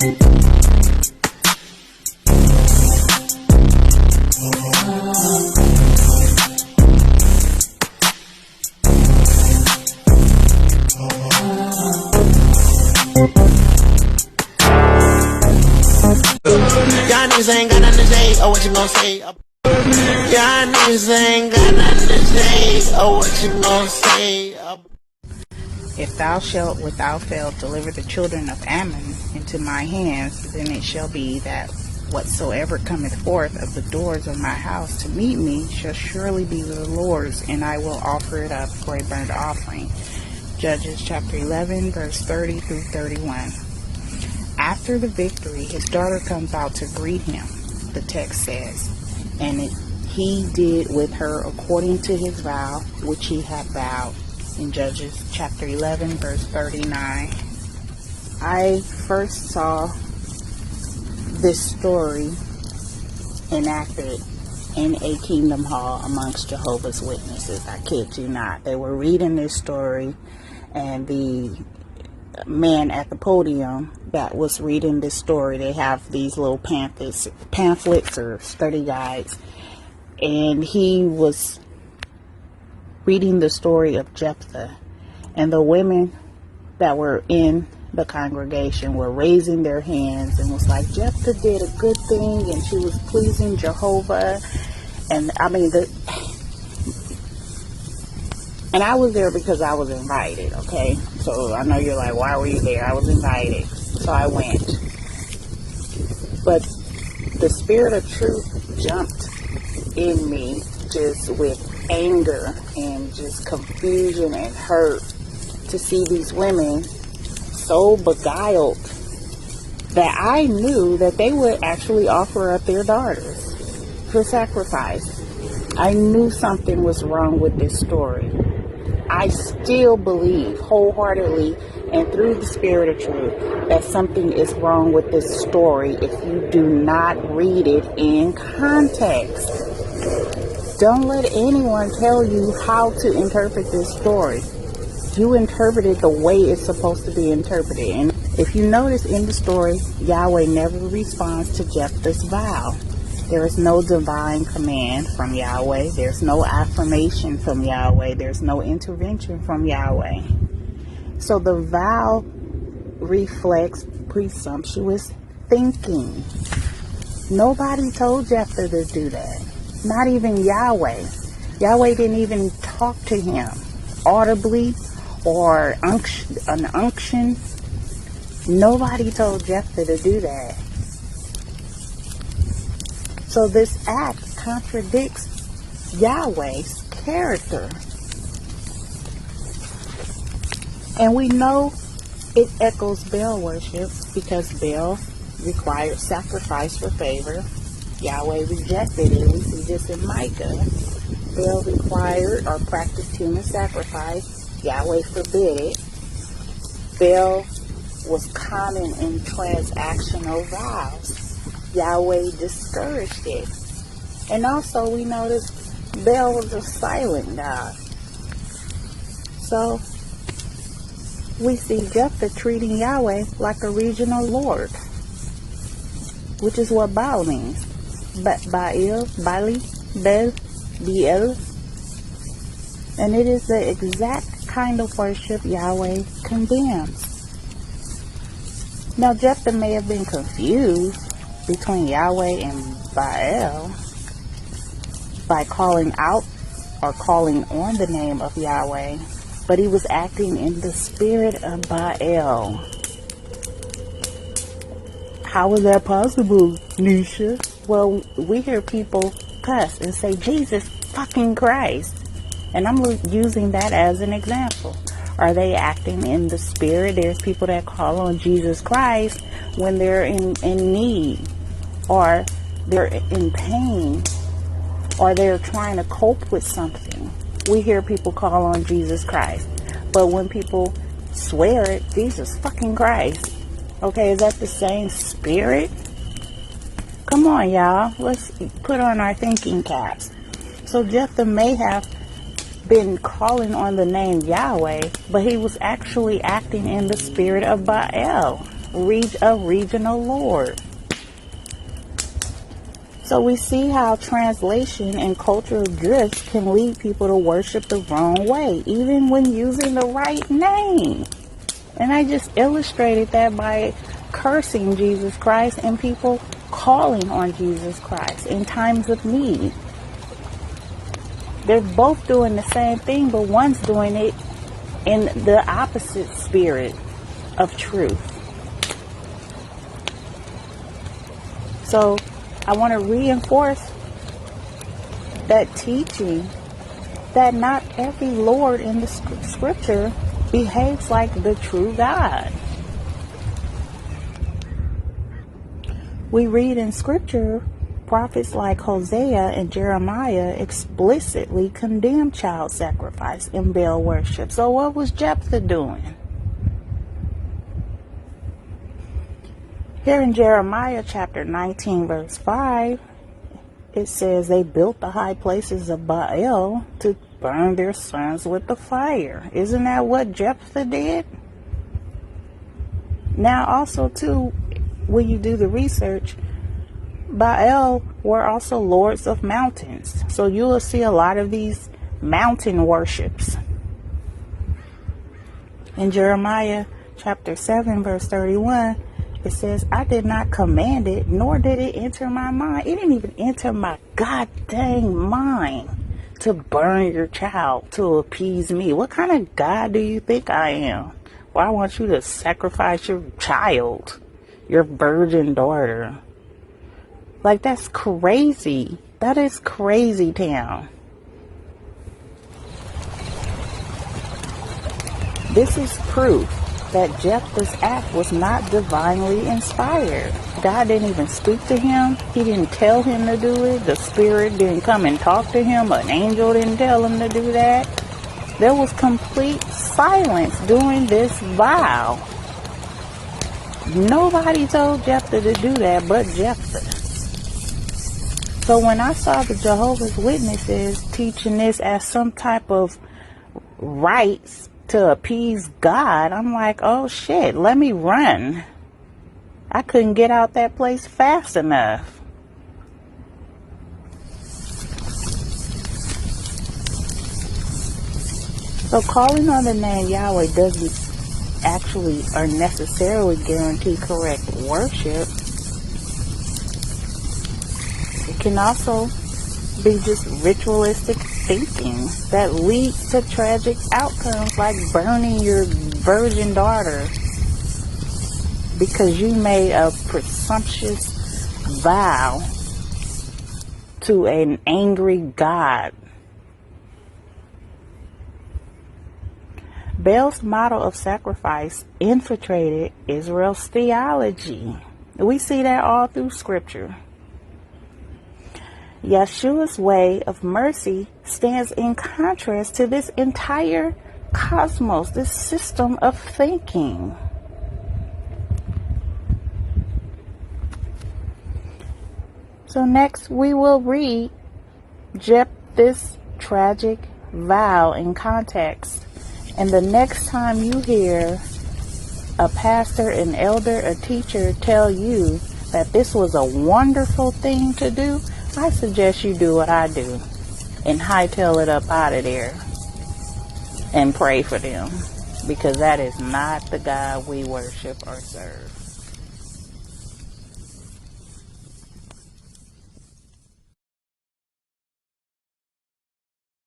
Y'all niggas ain't got nothing to say, oh what you gonna say? Y'all niggas ain't got nothing to say, oh what you gonna say? If thou shalt without fail deliver the children of Ammon into my hands, then it shall be that whatsoever cometh forth of the doors of my house to meet me shall surely be the Lord's, and I will offer it up for a burnt offering. Judges chapter 11, verse 30 through 31. After the victory, his daughter comes out to greet him, the text says, and he did with her according to his vow, which he had vowed. In Judges chapter 11, verse 39. I first saw this story enacted in a kingdom hall amongst Jehovah's Witnesses. I kid you not. They were reading this story, and the man at the podium that was reading this story, they have these little pamphlets or study guides, and he was reading the story of Jephthah, and the women that were in the congregation were raising their hands and was like, Jephthah did a good thing and she was pleasing Jehovah. And I mean, and I was there because I was invited, okay? So I know you're like, why were you there? I was invited, so I went. But the spirit of truth jumped in me, just with anger and just confusion and hurt, to see these women so beguiled that I knew that they would actually offer up their daughters for sacrifice. I knew something was wrong with this story. I still believe wholeheartedly and through the spirit of truth that something is wrong with this story if you do not read it in context. Don't let anyone tell you how to interpret this story. You interpret it the way it's supposed to be interpreted. And if you notice in the story, Yahweh never responds to Jephthah's vow. There is no divine command from Yahweh. There's no affirmation from Yahweh. There's no intervention from Yahweh. So the vow reflects presumptuous thinking. Nobody told Jephthah to do that. Not even Yahweh. Yahweh didn't even talk to him audibly or an unction. Nobody told Jephthah to do that. So this act contradicts Yahweh's character. And we know it echoes Baal worship because Baal required sacrifice for favor. Yahweh rejected it. We see this in Micah. Baal required or practiced human sacrifice. Yahweh forbid it. Baal was common in transactional vows. Yahweh discouraged it. And also we notice Baal was a silent God. So we see Jephthah treating Yahweh like a regional lord, which is what Baal means. Baal, Bali, Bel, Bel. And it is the exact kind of worship Yahweh condemns. Now Jephthah may have been confused between Yahweh and Baal by calling out or calling on the name of Yahweh, but he was acting in the spirit of Baal. How is that possible, Nisha? Well, we hear people cuss and say, Jesus fucking Christ. And I'm using that as an example. Are they acting in the spirit? There's people that call on Jesus Christ when they're in need, or they're in pain, or they're trying to cope with something. We hear people call on Jesus Christ. But when people swear it, Jesus fucking Christ. Okay, is that the same spirit? Come on, y'all. Let's put on our thinking caps. So Jephthah may have been calling on the name Yahweh, but he was actually acting in the spirit of Baal. a regional lord. So we see how translation and cultural drifts can lead people to worship the wrong way, even when using the right name. And I just illustrated that by cursing Jesus Christ and people calling on Jesus Christ in times of need. They're both doing the same thing, but one's doing it in the opposite spirit of truth. So I want to reinforce that teaching that not every Lord in the scripture behaves like the true God. We read in scripture, prophets like Hosea and Jeremiah explicitly condemn child sacrifice and Baal worship. So what was Jephthah doing? Here in Jeremiah chapter 19 verse 5, it says they built the high places of Baal to burn their sons with the fire. Isn't that what Jephthah did? Now also too, when you do the research, Baal were also lords of mountains. So you will see a lot of these mountain worships. In Jeremiah chapter 7 verse 31, it says, I did not command it, nor did it enter my mind. It didn't even enter my god dang mind to burn your child to appease me. What kind of God do you think I am? Well, I want you to sacrifice your child, your virgin daughter. Like, that's crazy. That is crazy town. This is proof that Jephthah's act was not divinely inspired. God didn't even speak to him. He didn't tell him to do it. The Spirit didn't come and talk to him. An angel didn't tell him to do that. There was complete silence during this vow. Nobody told Jephthah to do that but Jephthah. So when I saw the Jehovah's Witnesses teaching this as some type of rites to appease God, I'm like, oh shit, let me run. I couldn't get out that place fast enough. So calling on the name Yahweh doesn't actually or necessarily guarantee correct worship. It can also be just ritualistic thinking that leads to tragic outcomes like burning your virgin daughter because you made a presumptuous vow to an angry God. Baal's model of sacrifice infiltrated Israel's theology. We see that all through scripture. Yeshua's way of mercy stands in contrast to this entire cosmos, this system of thinking. So next we will read Jephthah's tragic vow in context. And the next time you hear a pastor, an elder, a teacher tell you that this was a wonderful thing to do, I suggest you do what I do and hightail it up out of there and pray for them, because that is not the God we worship or serve.